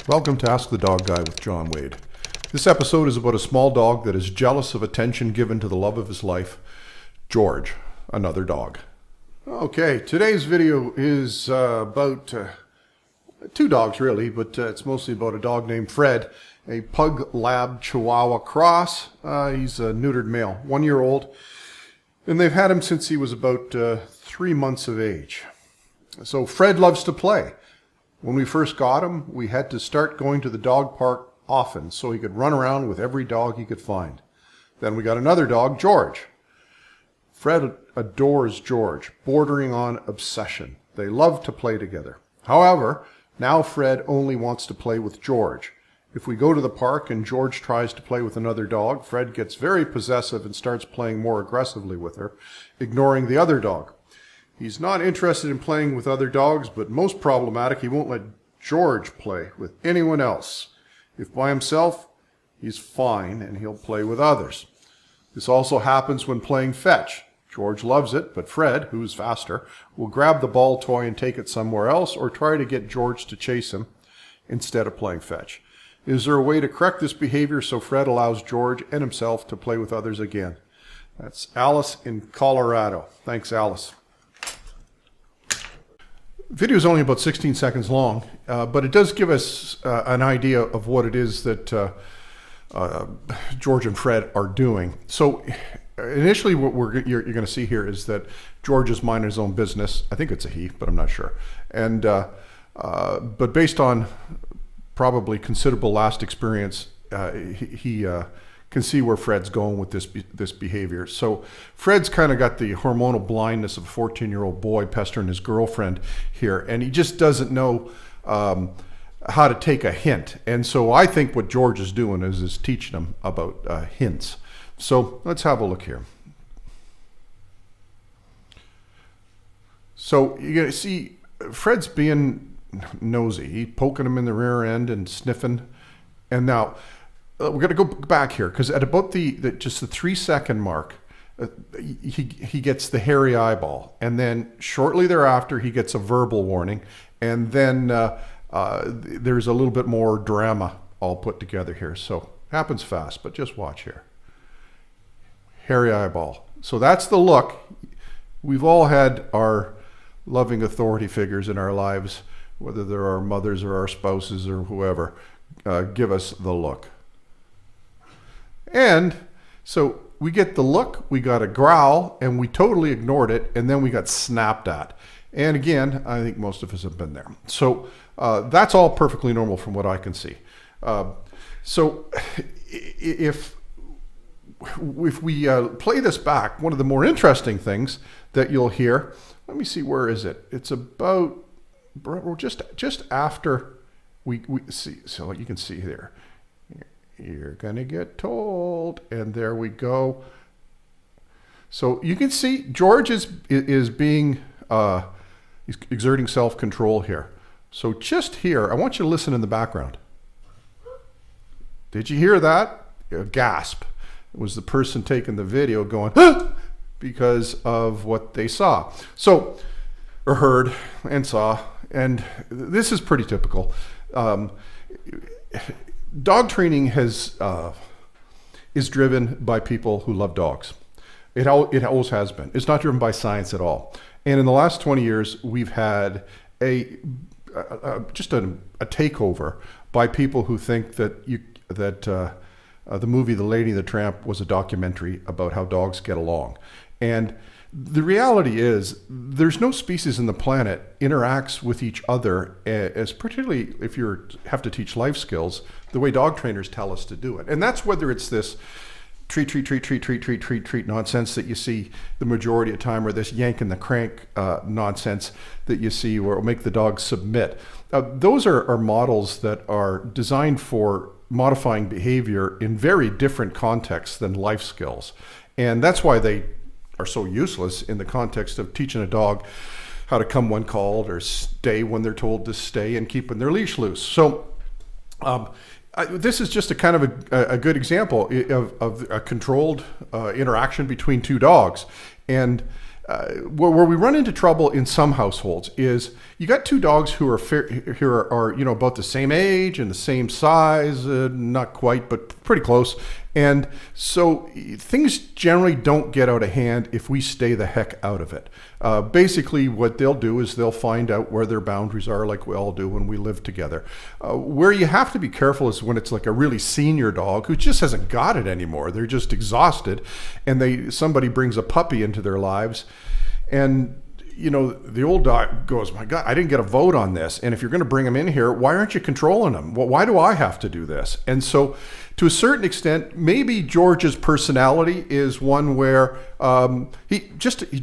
Welcome to Ask the Dog Guy with John Wade. This episode is about a small dog that is jealous of attention given to the love of his life, George, another dog. Okay, today's video is about two dogs really, but it's mostly about a dog named Fred, a Pug Lab Chihuahua cross. He's a neutered male, 1 year old, and they've had him since he was about 3 months of age. So Fred loves to play. When we first got him, we had to start going to the dog park often so he could run around with every dog he could find. Then we got another dog, George. Fred adores George, bordering on obsession. They love to play together. However, now Fred only wants to play with George. If we go to the park and George tries to play with another dog, Fred gets very possessive and starts playing more aggressively with her, ignoring the other dog. He's not interested in playing with other dogs, but most problematic, he won't let George play with anyone else. If by himself, he's fine and he'll play with others. This also happens when playing fetch. George loves it, but Fred, who's faster, will grab the ball toy and take it somewhere else or try to get George to chase him instead of playing fetch. Is there a way to correct this behavior so Fred allows George and himself to play with others again? That's Alice in Colorado. Thanks, Alice. The video is only about 16 seconds long, but it does give us an idea of what it is that George and Fred are doing. So initially what you're going to see here is that George is minding his own business. I think it's a he, but I'm not sure. And but based on probably considerable last experience, he can see where Fred's going with this behavior. So Fred's kind of got the hormonal blindness of a 14-year-old boy pestering his girlfriend here, and he just doesn't know how to take a hint. And so I think what George is doing is teaching him about hints. So let's have a look here. So you're going to see Fred's being nosy. He's poking him in the rear end and sniffing. And now we're going to go back here because at about just the 3 second mark, he gets the hairy eyeball, and then shortly thereafter he gets a verbal warning, and then there's a little bit more drama all put together here. So happens fast, but just watch here. Hairy eyeball. So that's the look. We've all had our loving authority figures in our lives, whether they're our mothers or our spouses or whoever, give us the look. And so we get the look, we got a growl, and we totally ignored it, and then we got snapped at. And again, I think most of us have been there. So that's all perfectly normal from what I can see. So if we play this back, one of the more interesting things that you'll hear, let me see, where is it? It's about, we're just after we see, so you can see there. You're gonna get told, and there we go. So you can see George is being he's exerting self-control here. So just here, I want you to listen in the background. Did you hear that? A gasp. It was the person taking the video going, ah! Because of what they saw. So, or heard and saw, and this is pretty typical. Dog training is driven by people who love dogs. It always has been. It's not driven by science at all. And in the last 20 years, we've had just a takeover by people who think that the movie The Lady and the Tramp was a documentary about how dogs get along. And the reality is there's no species in the planet interacts with each other, as particularly if you have to teach life skills, the way dog trainers tell us to do it. And that's whether it's this treat nonsense that you see the majority of the time, or this yank and the crank nonsense that you see where it'll make the dog submit. Those are models that are designed for modifying behavior in very different contexts than life skills. And that's why they are so useless in the context of teaching a dog how to come when called or stay when they're told to stay and keeping their leash loose. So this is just a kind of a good example of a controlled interaction between two dogs. And where we run into trouble in some households is you got two dogs who are about the same age and the same size, not quite, but pretty close. And so things generally don't get out of hand if we stay the heck out of it. Basically, what they'll do is they'll find out where their boundaries are, like we all do when we live together. Where you have to be careful is when it's like a really senior dog who just hasn't got it anymore. They're just exhausted, and somebody brings a puppy into their lives, and the old dog goes, my God, I didn't get a vote on this. And if you're going to bring him in here, why aren't you controlling him? Well, why do I have to do this? And so to a certain extent, maybe George's personality is one where he's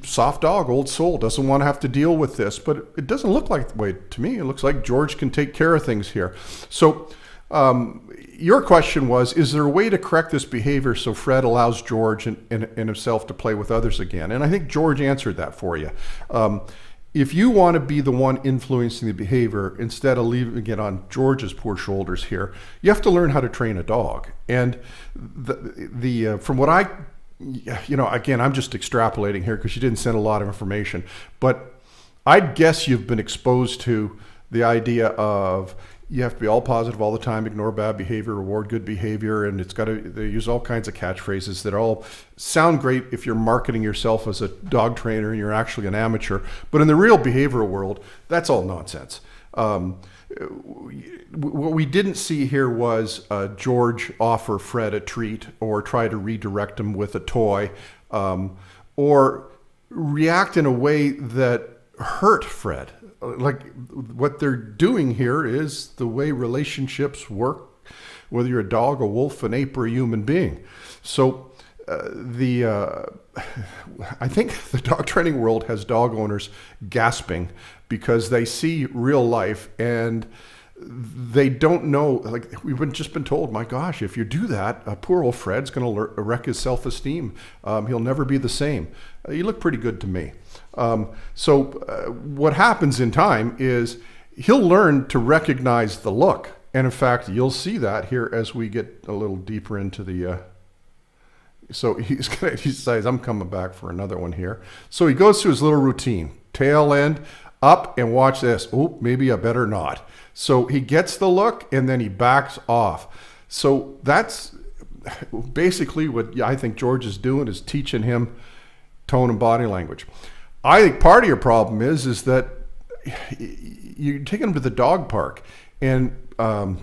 soft dog, old soul, doesn't want to have to deal with this. But it doesn't look like the way to me. It looks like George can take care of things here. So your question was, is there a way to correct this behavior so Fred allows George and himself to play with others again? And I think George answered that for you. If you want to be the one influencing the behavior instead of leaving it on George's poor shoulders here, you have to learn how to train a dog. And from what again, I'm just extrapolating here because you didn't send a lot of information, but I'd guess you've been exposed to the idea of you have to be all positive all the time, ignore bad behavior, reward good behavior, and they use all kinds of catchphrases that all sound great if you're marketing yourself as a dog trainer and you're actually an amateur. But in the real behavioral world, that's all nonsense. What we didn't see here was George offer Fred a treat or try to redirect him with a toy, or react in a way that hurt Fred. Like what they're doing here is the way relationships work, whether you're a dog, a wolf, an ape, or a human being. So I think the dog training world has dog owners gasping because they see real life and they don't know, like we've just been told, my gosh, if you do that, poor old Fred's going to wreck his self-esteem. He'll never be the same. You look pretty good to me. What happens in time is he'll learn to recognize the look. And in fact, you'll see that here as we get a little deeper into the, so he says, I'm coming back for another one here. So he goes through his little routine, tail end, up, and watch this. Oh, maybe I better not. So he gets the look and then he backs off. So that's basically what I think George is doing, is teaching him tone and body language. I think part of your problem is that you're taking him to the dog park, and I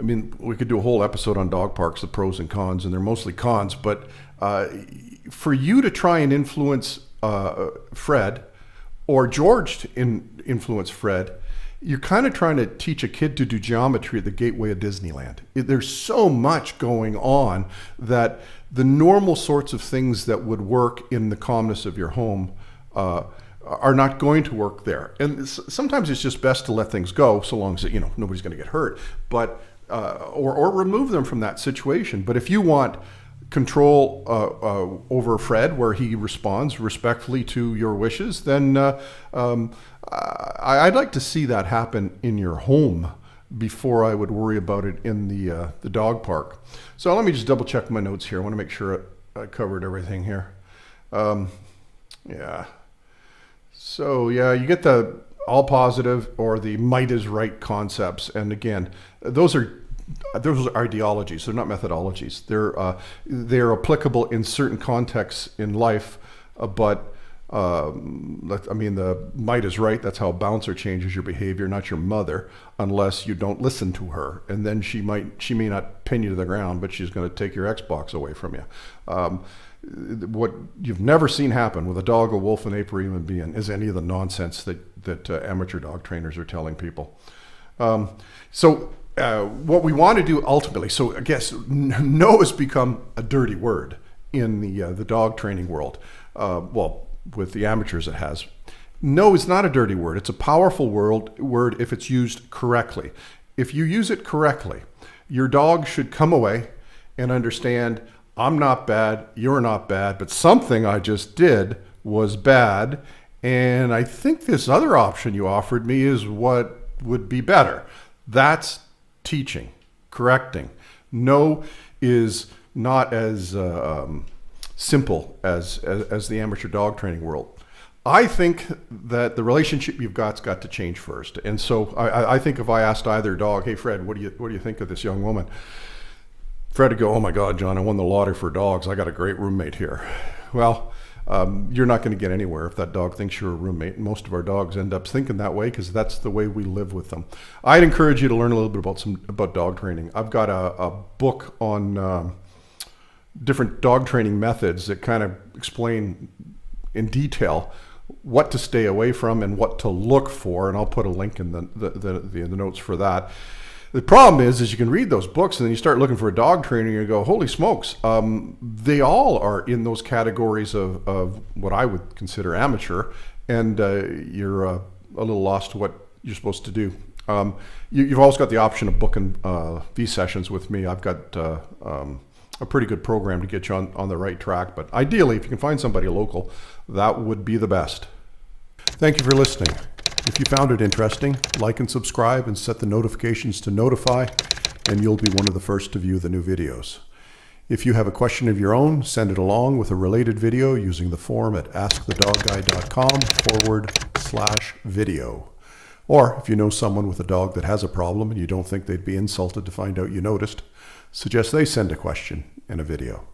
mean, we could do a whole episode on dog parks, the pros and cons, and they're mostly cons, but for you to try and influence Fred, or George to influence Fred, you're kind of trying to teach a kid to do geometry at the gateway of Disneyland. There's so much going on that the normal sorts of things that would work in the calmness of your home are not going to work there. And sometimes it's just best to let things go, so long as nobody's going to get hurt, but or remove them from that situation. But if you want control over Fred, where he responds respectfully to your wishes, then I'd like to see that happen in your home before I would worry about it in the dog park. So let me just double check my notes here. I want to make sure I covered everything here. Yeah. So yeah, you get the all positive or the might is right concepts, and again, those are ideologies. They're not methodologies. They're applicable in certain contexts in life, but I mean, the might is right. That's how a bouncer changes your behavior, not your mother, unless you don't listen to her. And then she may not pin you to the ground, but she's going to take your Xbox away from you. What you've never seen happen with a dog, a wolf, an ape, or human being is any of the nonsense that amateur dog trainers are telling people. What we want to do ultimately, so I guess no has become a dirty word in the dog training world. With the amateurs it has. No is not a dirty word. It's a powerful word if it's used correctly. If you use it correctly, your dog should come away and understand, I'm not bad, you're not bad, but something I just did was bad, and I think this other option you offered me is what would be better. That's teaching, correcting. No is not as simple as the amateur dog training world. I think that the relationship you've got's got to change first. And so I think if I asked either dog, hey Fred, what do you think of this young woman? Fred would go, oh my God, John, I won the lottery for dogs. I got a great roommate here. Well, you're not going to get anywhere if that dog thinks you're a roommate. And most of our dogs end up thinking that way because that's the way we live with them. I'd encourage you to learn a little bit about dog training. I've got a book on different dog training methods that kind of explain in detail what to stay away from and what to look for, and I'll put a link in the notes for that. The problem is you can read those books and then you start looking for a dog trainer and you go, holy smokes, they all are in those categories of what I would consider amateur, and you're a little lost to what you're supposed to do. You've always got the option of booking these sessions with me. I've got a pretty good program to get you on the right track, but ideally, if you can find somebody local, that would be the best. Thank you for listening. If you found it interesting, like and subscribe and set the notifications to notify, and you'll be one of the first to view the new videos. If you have a question of your own, send it along with a related video using the form at askthedogguy.com/video. Or if you know someone with a dog that has a problem and you don't think they'd be insulted to find out you noticed, suggest they send a question in a video.